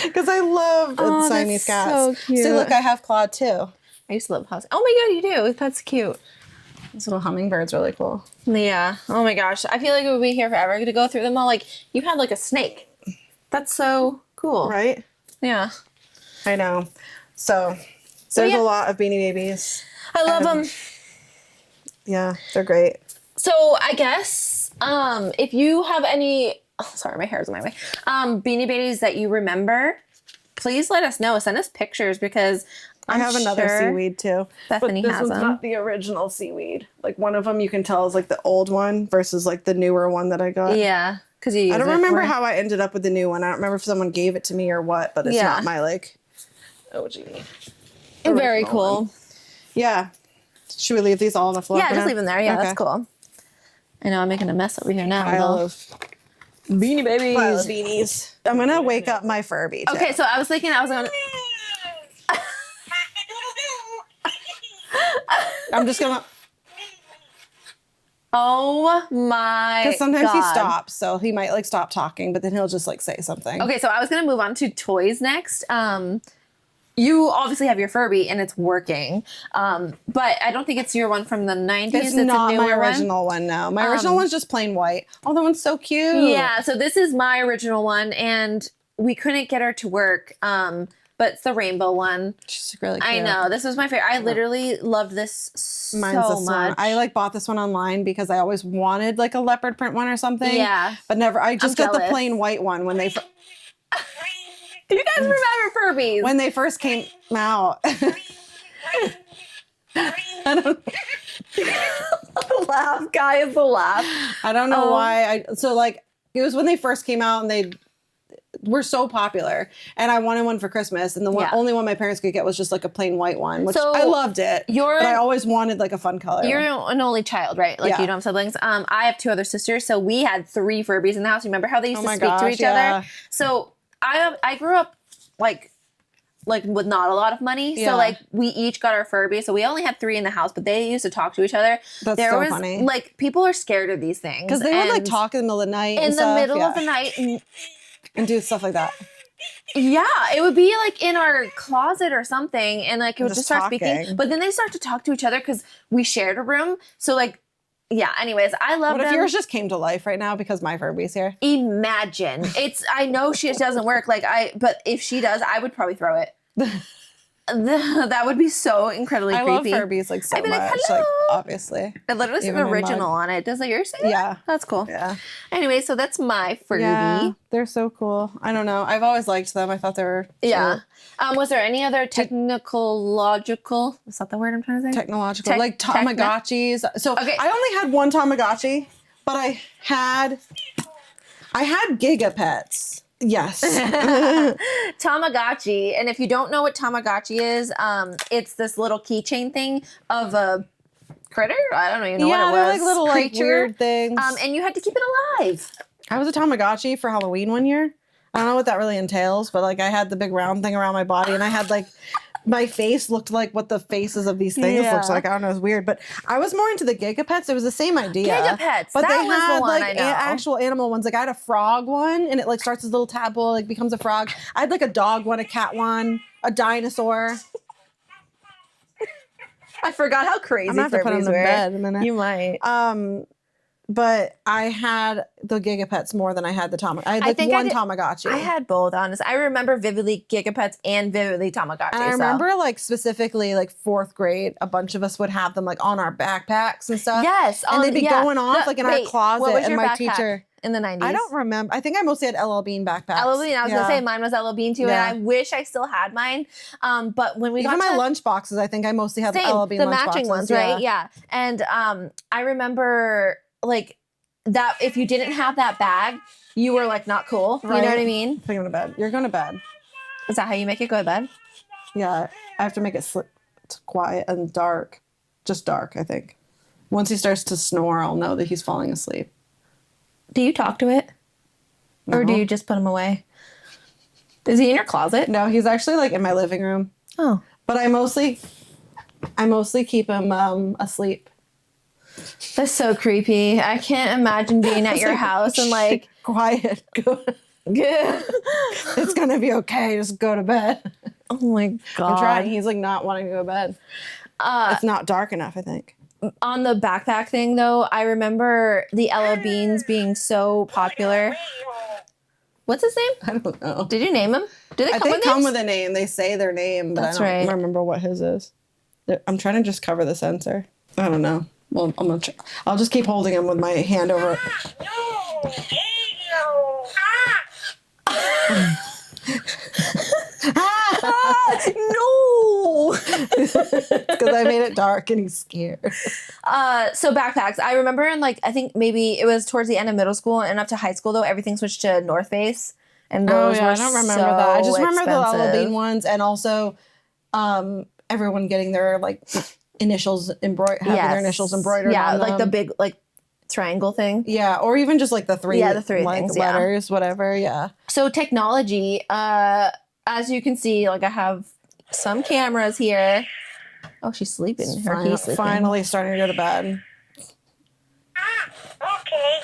because I love Oh, the Siamese that's cats. so cute. See, look, I have Claude too. I used to love huskies. Oh my god, you do. That's cute. This little hummingbird's really cool. Yeah. Oh my gosh. I feel like we would be here forever to go through them all. Like, you had like a snake. That's so cool. Right? Yeah. I know. So there's yeah. a lot of Beanie Babies. I love them. Yeah, they're great. So I guess if you have any, oh, sorry, my hair's in my way. Beanie Babies that you remember, please let us know. Send us pictures because I have another sure seaweed too. Bethany but this has one's them. not the original seaweed. Like one of them you can tell is like the old one versus like the newer one that I got. Yeah, because you. Use I don't it remember for- how I ended up with the new one. I don't remember if someone gave it to me or what, but it's Yeah. not my like OG. Very original cool. one. Yeah. Should we leave these all on the floor? Yeah, for just now? leave them there. Yeah, Okay. that's cool. I know I'm making a mess over here now. Pile though. of Beanie Babies. pile of beanies. I'm gonna wake up my Furby. Too. Okay, so I was thinking I was gonna. I'm just gonna. Oh my! Because sometimes he God. stops, so he might like stop talking, but then he'll just like say something. Okay, so I was gonna move on to toys next. You obviously have your Furby and it's working, but I don't think it's your one from the 90s. It's not a my newer original one. No, my original one's just plain white. Oh, that one's so cute. Yeah, so this is my original one, and we couldn't get her to work. But it's the rainbow one. She's really cute. I know this was my favorite. I literally loved this Mine's so this much. one. I like bought this one online because I always wanted like a leopard print one or something. Yeah. But never. I just got the jealous. plain white one when they Do you guys remember Furbies? first came out. I don't. Laugh, guys, the laugh. I don't know why. So like it was when they first came out and they were so popular, and I wanted one for Christmas, and the only one my parents could get was just like a plain white one, which I loved it. But I always wanted like a fun color. You're an only child, right? Like you don't have siblings. I have 2 other sisters, so we had 3 Furbies in the house. Remember how they used to speak to each other? So I grew up like with not a lot of money. So like we each got our Furby. So we only had 3 in the house, but they used to talk to each other. That's so funny. Like people are scared of these things. Because they would like talk in the middle of the night. In the middle of the night. And do stuff like that. Yeah, it would be like in our closet or something, and like it would just start speaking. But then they start to talk to each other because we shared a room. So like, yeah. Anyways, I love them. What if yours just came to life right now because my Furby's here? Imagine. I know she doesn't work. But if she does, I would probably throw it. That would be so incredibly creepy. I love Furbies like so much. Like, obviously. It literally says original on it. Does yours say that? Yeah. That's cool. Yeah. Anyway, so that's my Furby. Yeah, they're so cool. I don't know. I've always liked them. I thought they were Yeah. Was there any other technological? Is that the word I'm trying to say? Technological. Like Tamagotchis. So I only had one Tamagotchi, but I had Gigapets. Yes. Tamagotchi. And if you don't know what Tamagotchi is, it's this little keychain thing of a critter. I don't even know what it was. They're like little like weird things. And you had to keep it alive. I was a Tamagotchi for Halloween one year. I don't know what that really entails, but like I had the big round thing around my body, and I had like my face looked like what the faces of these things looks like. I don't know, it's weird. But I was more into the Gigapets. It was the same idea. Gigapets. But that they was had the one like I know. actual animal ones. Like I had a frog one, and it like starts as a little tadpole, like becomes a frog. I had like a dog one, a cat one, a dinosaur. I forgot how crazy I'm gonna have to put them in bed in a minute. You might. But I had the Gigapets more than I had the Tamagotchi. I had like one Tamagotchi. I had both, honestly. I remember vividly Gigapets and vividly Tamagotchi. And I remember like specifically like 4th grade, a bunch of us would have them like on our backpacks and stuff. Yes. And they'd be going off like in our closet. What was and your my backpack teacher in the 90s? I don't remember. I think I mostly had LL Bean backpacks. LL Bean. I was gonna say mine was LL Bean too, and I wish I still had mine. But when we even got my lunch boxes, I think I mostly had LL Bean the lunch matching boxes. ones, right? Yeah. And I remember like that if you didn't have that bag, you were like not cool. Right. You know what I mean? Going to bed. You're going to bed. Is that how you make it go to bed? Yeah, I have to make it quiet and dark. Just dark, I think. Once he starts to snore, I'll know that he's falling asleep. Do you talk to it? No. Or do you just put him away? Is he in your closet? No, he's actually like in my living room. Oh. But I mostly keep him asleep. That's so creepy. I can't imagine being at your house and like quiet. It's gonna be okay. Just go to bed. Oh my god! I'm trying. He's like not wanting to go to bed. It's not dark enough, I think. On the backpack thing, though, I remember the LL Beans being so popular. What's his name? I don't know. Did you name him? Do they come with a name? They say their name, but I don't remember what his is. I'm trying to just cover the sensor. I don't know. Well, I'll just keep holding him with my hand over it. No! Because I made it dark and he's scared. So backpacks. I remember in like, I think maybe it was towards the end of middle school and up to high school though, everything switched to North Face. And those were I don't remember that. I just remember the LL Bean ones, and also everyone getting their like initials embroidered, their initials embroidered on like them. the big like triangle thing. Yeah, or even just like the three like, things, letters, whatever. Yeah. So technology, as you can see, like I have some cameras here. Oh, she's sleeping. He's sleeping. Finally starting to go to bed. Okay.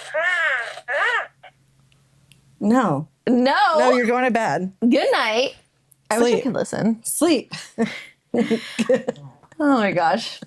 No, you're going to bed. Good night. I wish I could listen. Sleep. Oh my gosh.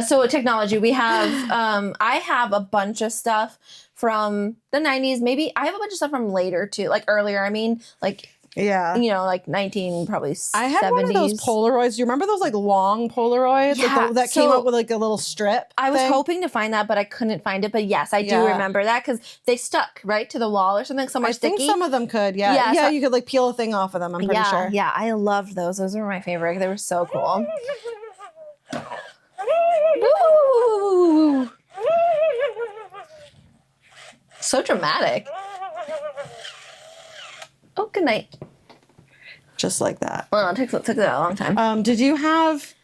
So technology, we have, I have a bunch of stuff from the 90s. Maybe I have a bunch of stuff from later too, like earlier. I mean, like, yeah, you know, like 19, probably 70s. I had one of those Polaroids. Do you remember those like long Polaroids that came up with like a little strip? I was hoping to find that, but I couldn't find it. But yes, I do remember that because they stuck right to the wall or something. Some were sticky. I think some of them could. Yeah. So you could like peel a thing off of them. I'm pretty sure. Yeah, I loved those. Those were my favorite. They were so cool. So dramatic. Oh, good night. Just like that. Well, it took that a long time. Did you have,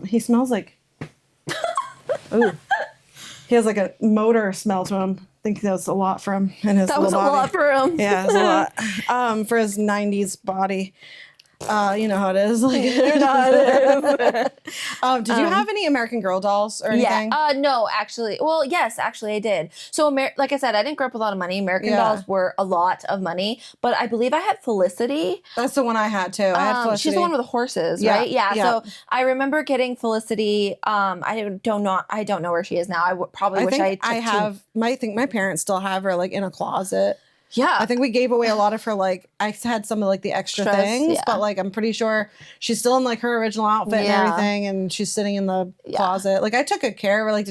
he smells like, ooh. He has like a motor smell to him. I think that's a lot for him in his That little was a body. lot for him. Yeah, it's a lot. For his 90s body. You know how it is. Like, You know how it is. did you have any American Girl dolls or anything? Yeah. No, actually. Well, yes, actually, I did. So, like I said, I didn't grow up with a lot of money. American dolls were a lot of money, but I believe I had Felicity. That's the one I had too. I had Felicity. She's the one with the horses, right? Yeah. So I remember getting Felicity. I don't know where she is now. I probably wish I took I think my parents still have her like in a closet. Yeah. I think we gave away a lot of her, like, I had some of like the extra things, but like I'm pretty sure she's still in like her original outfit and everything, and she's sitting in the closet. Like I took good care of her. Like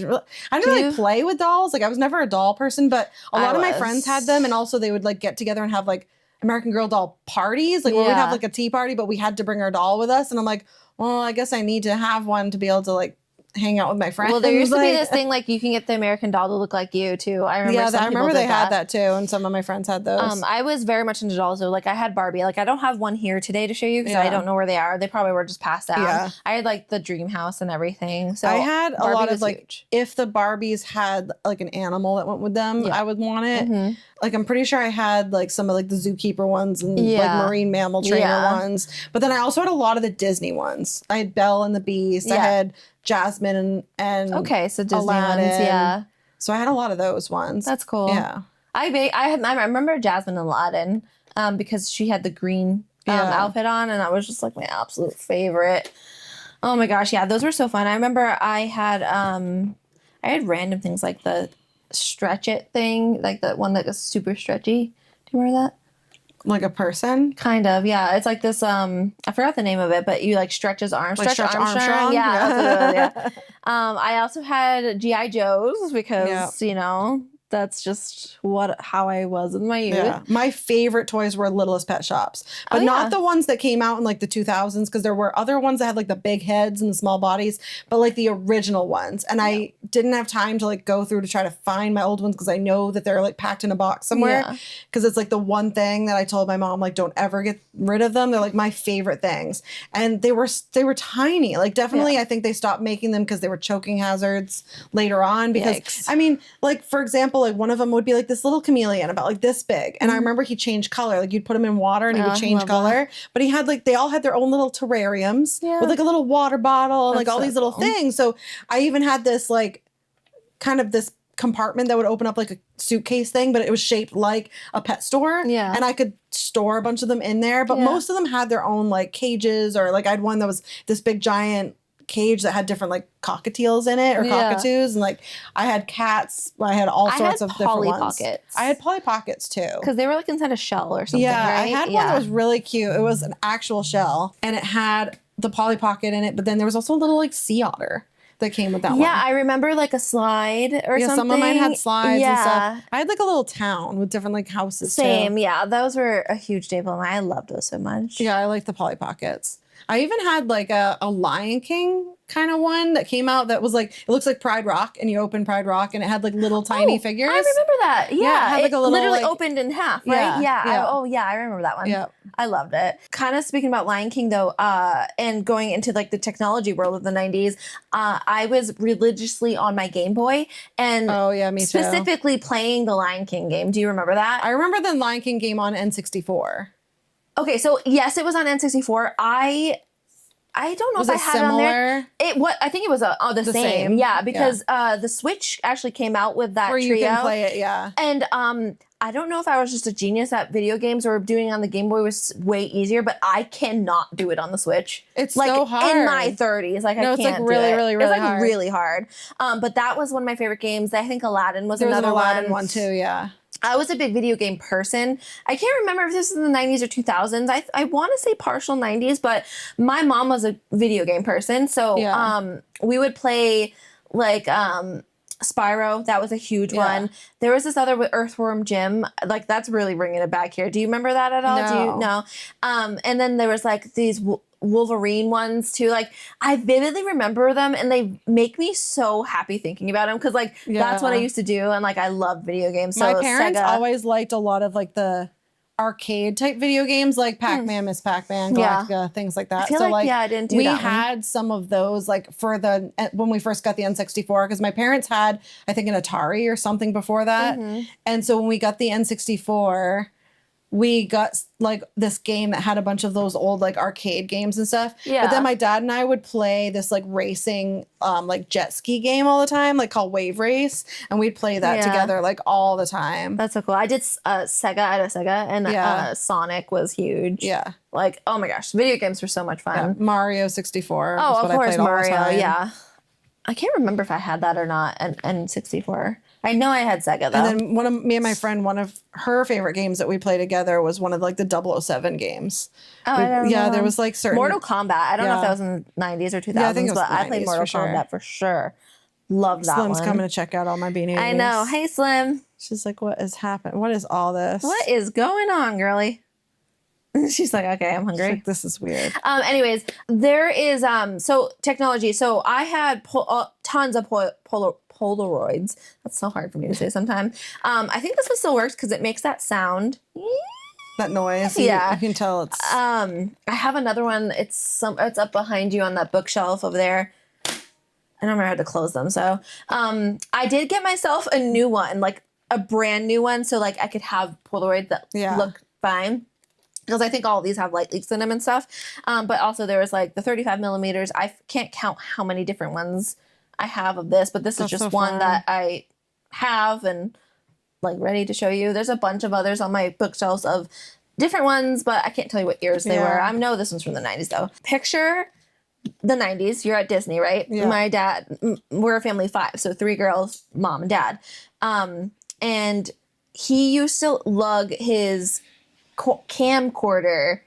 I didn't really play with dolls. Like I was never a doll person, but a lot of my friends had them, and also they would like get together and have like American Girl doll parties. Like where we'd have like a tea party, but we had to bring our doll with us. And I'm like, well, I guess I need to have one to be able to like hang out with my friends. Well, there used to be this thing like you can get the American doll to look like you too. I remember. I remember they had that too, and some of my friends had those. I was very much into dolls though. Like I had Barbie. Like I don't have one here today to show you because I don't know where they are. They probably were just passed down. Yeah. I had like the dream house and everything. So I had Barbie a lot of like huge. if the Barbies had like an animal that went with them, I would want it. Mm-hmm. Like I'm pretty sure I had like some of like the zookeeper ones and like marine mammal trainer ones. But then I also had a lot of the Disney ones. I had Belle and the Beast. I had Jasmine and okay, so Disney Aladdin. ones, yeah. So I had a lot of those ones. That's cool. Yeah. I remember Jasmine and Aladdin because she had the green outfit on, and that was just like my absolute favorite. Oh my gosh, yeah, those were so fun. I remember I had random things like the stretch it thing, like the one that was super stretchy. Do you remember that? Like a person? Kind of, yeah. It's like this, I forgot the name of it, but you like stretch his arm. Like Stretch Armstrong? Yeah. That's what it was, yeah. I also had G.I. Joes because, you know, that's just how I was in my youth. Yeah. My favorite toys were Littlest Pet Shops, but not the ones that came out in like the 2000s, because there were other ones that had like the big heads and the small bodies, but like the original ones. And I didn't have time to like go through to try to find my old ones because I know that they're like packed in a box somewhere. Because it's like the one thing that I told my mom, like, don't ever get rid of them. They're like my favorite things. And they were tiny. Like definitely I think they stopped making them because they were choking hazards later on. Because I mean, like for example, like one of them would be like this little chameleon about like this big. And I remember he changed color. Like you'd put him in water and he would change color. But he had like, they all had their own little terrariums with like a little water bottle and like all these little things. So I even had this like kind of this compartment that would open up like a suitcase thing, but it was shaped like a pet store. Yeah. And I could store a bunch of them in there. But most of them had their own like cages, or like I had one that was this big giant cage that had different like cockatiels in it, or cockatoos, and like I had cats. I had all sorts of different Polly ones. Pockets. I had Polly Pockets too, because they were like inside a shell or something. Yeah, right? I had one that was really cute. It was an actual shell, and it had the Polly Pocket in it. But then there was also a little like sea otter that came with that one. Yeah, I remember like a slide or something. Some of mine had slides and stuff. I had like a little town with different like houses Same, too. yeah. Those were a huge staple. I loved those so much. Yeah, I like the Polly Pockets. I even had like a Lion King kind of one that came out that was like, it looks like Pride Rock, and you open Pride Rock and it had like little tiny figures. I remember that. Yeah. It had like a little literally like, opened in half, right? Yeah. I remember that one. Yeah. I loved it. Kind of speaking about Lion King though, and going into like the technology world of the 90s, I was religiously on my Game Boy and me too. Specifically playing the Lion King game. Do you remember that? I remember the Lion King game on N64. Okay, so yes, it was on N64. I don't know if I had it on there. I think it was the same. Yeah, because the Switch actually came out with that where trio. You can play it, yeah. And I don't know if I was just a genius at video games or doing it on the Game Boy was way easier, but I cannot do it on the Switch. It's like so hard. In my 30s, like I can't. It's like really, do it. really, really it's like hard. really hard. But that was one of my favorite games. I think Aladdin was there another was an Aladdin one. one too, yeah. I was a big video game person. I can't remember if this was in the 90s or 2000s. I want to say partial 90s, but my mom was a video game person. So we would play like Spyro, that was a huge Yeah. one. There was this other with Earthworm Jim. Like that's really ringing it back here. Do you remember that at all? Do you No. no? And then there was like these Wolverine ones too. Like I vividly remember them, and they make me so happy thinking about them because like that's what I Yeah. used to do, and like I love video games. So My parents Sega. always liked a lot of like the arcade type video games like Pac-Man, Miss Pac-Man, Yeah. Galactica, things like that. I feel So like, yeah, I didn't do we that one. had some of those like for the when we first got the N64 because my parents had I think an Atari or something before that. Mm-hmm. And so when we got the N64, we got like this game that had a bunch of those old like arcade games and stuff. Yeah. But then my dad and I would play this like racing like jet ski game all the time, like called Wave Race, and we'd play that Yeah. together like all the time. That's so cool. I did Sega at a Sega, and Yeah. Sonic was huge. Yeah. Like, oh my gosh, video games were so much fun. Mario 64. Oh, was of what I course, played all the Mario. time. Yeah. I can't remember if I had that or not, and 64. I know I had Sega though. And then me and my friend, one of her favorite games that we played together was one of like the 007 games. oh, I don't Yeah, know. there was like certain Mortal Kombat. I don't know if Yeah. that was in the 90s or 2000s, Yeah, I think it was but I played 90s Mortal for sure. Kombat for sure. Love that Slim's one. coming to check out all my Beanie I know. Babies. Hey, Slim. She's like, what is happening? What is all this? What is going on, girly? She's like, okay, I'm She's hungry. like, this is weird. Anyways, there is so technology. So I had tons of Polaroids. That's so hard for me to say sometimes. I think this one still works because it makes that sound. That noise. Yeah. You can tell it's I have another one. It's up behind you on that bookshelf over there. I don't remember how to close them. So I did get myself a new one, like a brand new one, so like I could have Polaroids that Yeah. look fine. Because I think all of these have light leaks in them and stuff. But also there was like the 35 millimeters. I can't count how many different ones I have of this, but this That's is just so one fun. that I have and like ready to show you. There's a bunch of others on my bookshelves of different ones, but I can't tell you what years they Yeah. were. I know this one's from the 90s though. Picture the 90s. You're at Disney, right? Yeah. My dad, we're a family of 5, so 3 girls, mom and dad. And he used to lug his camcorder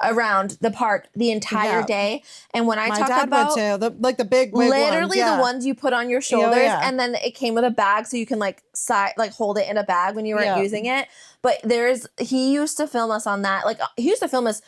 around the park the entire Yeah. day. And when I my talk dad about would too. The big literally ones, the ones you put on your shoulders, yeah. and then it came with a bag so you can like hold it in a bag when you weren't Yeah. using it. But he used to film us on that. Like he used to film us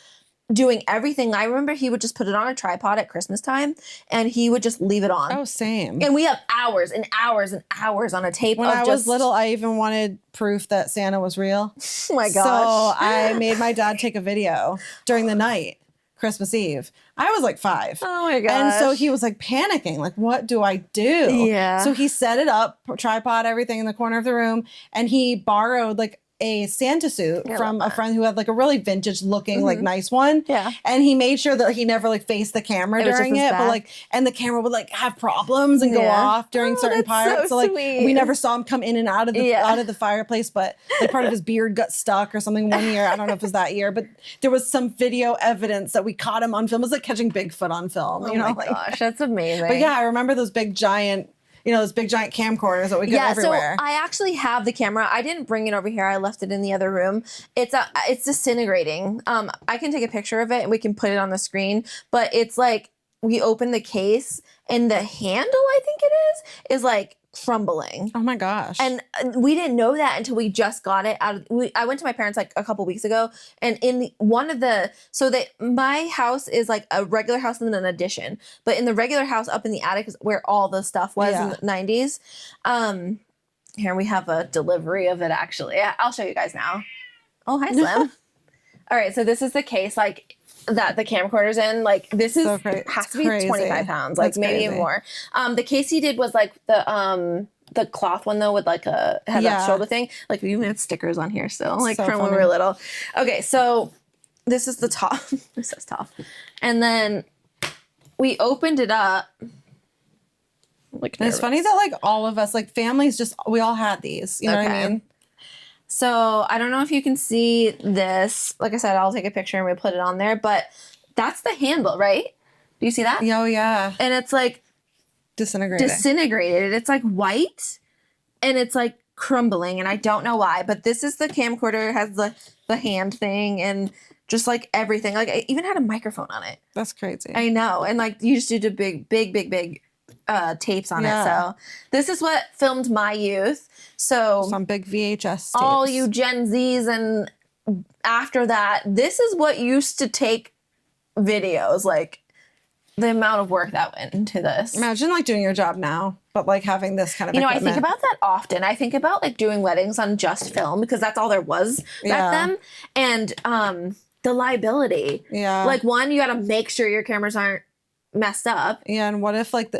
doing everything. I remember he would just put it on a tripod at Christmas time and he would just leave it on. Oh, same. And we have hours and hours and hours on a tape. When of I was little, I even wanted proof that Santa was real. Oh my gosh. So I made my dad take a video during the night, Christmas Eve. I was like 5. Oh my gosh. And so he was like panicking, like, what do I do? Yeah. So he set it up, tripod, everything in the corner of the room. And he borrowed like a Santa suit I from love a that. friend who had like a really vintage looking, like nice one. Yeah. And he made sure that he never like faced the camera It was just during his it. But back. like, and the camera would like have problems and go Yeah. off during Oh, certain that's parts. so So like sweet. we never saw him come in and out of the Yeah. out of the fireplace, but like part of his beard got stuck or something one year. I don't know if it was that year, but there was some video evidence that we caught him on film. It was like catching Bigfoot on film, Oh you know? my like- gosh, that's amazing. but yeah, I remember those big giant, those big giant camcorders that we get everywhere. So I actually have the camera. I didn't bring it over here. I left it in the other room. It's disintegrating. I can take a picture of it and we can put it on the screen. But it's like we open the case and the handle, I think it is like crumbling. Oh my gosh. And we didn't know that until we just got it out of. I went to my parents like a couple weeks ago, and in my house is like a regular house and then an addition. But in the regular house, up in the attic is where all the stuff was in Yeah. the 90s. Here we have a delivery of it. Actually, I'll show you guys now. Oh, hi, Slim. All right, so this is the case like that the camcorder's in. Like this is So has to be crazy. 25 pounds, like That's maybe crazy. more. The case he did was like the cloth one though with like had that Yeah. shoulder thing. Like we even had stickers on here still, like So from when we funny. were little. Okay, so this is the top. This says top, and then we opened it up. Like And it's funny that like all of us, like families, we all had these. You know what I Okay. mean? So I don't know if you can see this. Like I said, I'll take a picture and we put it on there. But that's the handle, right? Do you see that? Oh yeah. And it's like disintegrated. It's like white and it's like crumbling and I don't know why, but this is the camcorder. It has the hand thing and just like everything. Like I even had a microphone on it. That's crazy. I know. And like you just do the big tapes on it. Yeah. So this is what filmed my youth. So Some big VHS tapes. all you Gen Zs and after that, this is what used to take videos. Like the amount of work that went into this. Imagine like doing your job now, but like having this kind of I equipment. think about that often. I think about like doing weddings on just film because that's all there was back then. And the liability. Yeah. Like one, you got to make sure your cameras aren't messed up. Yeah, and what if like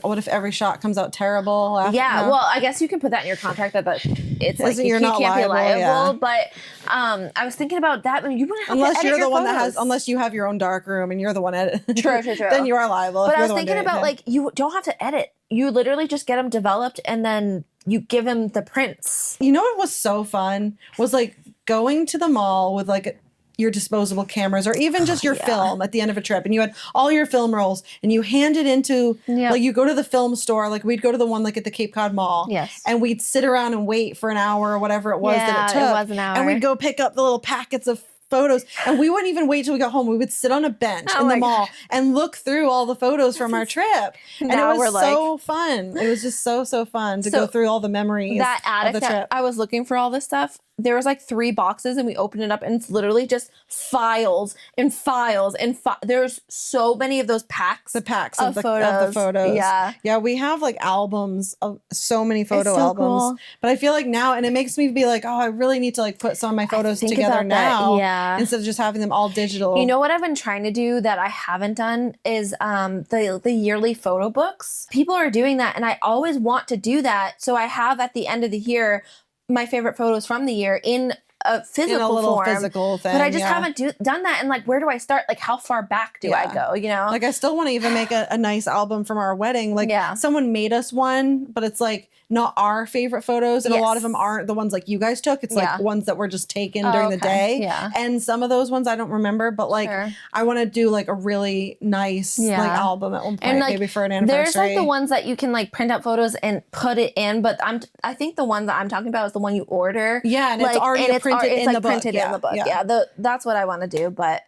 what if every shot comes out terrible? After, Yeah, no? well, I guess you can put that in your contract that it's like You're not can't liable, be liable. yeah. But I was thinking about that when you wouldn't have Unless to edit you're the your one photos. unless you have your own dark room and you're the one editing. True. Then you are liable. But if I you're was the one thinking doing about it. like you don't have to edit. You literally just get them developed and then you give them the prints. You know what was so fun was like going to the mall with like your disposable cameras or even just your film at the end of a trip and you had all your film rolls and you hand it into like you go to the film store, like we'd go to the one like at the Cape Cod Mall. Yes. And we'd sit around and wait for an hour or whatever it was that it took. it was an hour. And we'd go pick up the little packets of photos and we wouldn't even wait till we got home. We would sit on a bench in the mall and look through all the photos from our trip. And it was so fun. It was just so fun to go through all the memories that attic of the trip. that I was looking for all this stuff. There was like 3 boxes and we opened it up and it's literally just files and files and there's so many of those packs. The packs of of the photos. photos. Yeah. Yeah, we have like albums of so many photo so albums. cool. But I feel like now, and it makes me be like, oh, I really need to like put some of my photos think together about that, now. yeah. Instead of just having them all digital. You know what I've been trying to do that I haven't done is the yearly photo books. People are doing that and I always want to do that. So I have at the end of the year my favorite photos from the year in a physical in a little form, physical thing. but I just haven't done that. And like, where do I start? Like, how far back do I go? You know, like I still want to even make a nice album from our wedding. Like someone made us one, but it's like not our favorite photos, and a lot of them aren't the ones like you guys took. It's like ones that were just taken during the day. Yeah, and some of those ones I don't remember, but like I want to do like a really nice like album at one point, and, like, maybe for an anniversary. There's like the ones that you can like print out photos and put it in, but I think the one that I'm talking about is the one you order. Yeah, and it's already printed in the book. Printed in the book. Yeah, that's what I want to do. But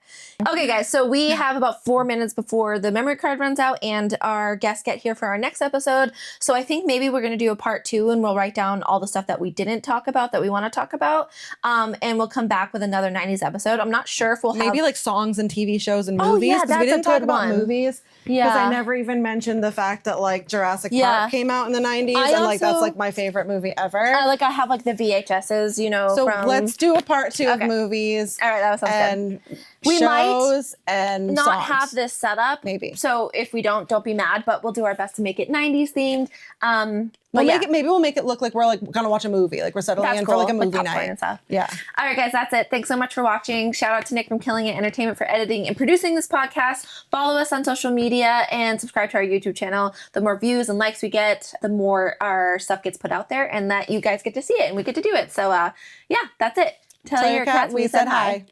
okay, guys, so we have about 4 minutes before the memory card runs out and our guests get here for our next episode. So I think maybe we're going to do a part 2 and we'll write down all the stuff that we didn't talk about that we want to talk about. And we'll come back with another 90s episode. I'm not sure if we'll have maybe like songs and TV shows and movies. Yeah, that's we didn't a good talk about one. movies. Yeah. Because I never even mentioned the fact that like Jurassic Park came out in the 90s. And like that's like my favorite movie ever. I have like the VHSs, you know. So let's do a part 2 of movies. All right, that sounds and good. We shows might and not songs. have this set up. Maybe. So if we don't be mad, but we'll do our best to make it 90s themed. Maybe we'll make it look like we're like gonna watch a movie. Like we're settling in for like a movie night. And stuff. Yeah. All right, guys, that's it. Thanks so much for watching. Shout out to Nick from Killing It Entertainment for editing and producing this podcast. Follow us on social media and subscribe to our YouTube channel. The more views and likes we get, the more our stuff gets put out there and that you guys get to see it and we get to do it. So yeah, that's it. Tell your cats we said hi.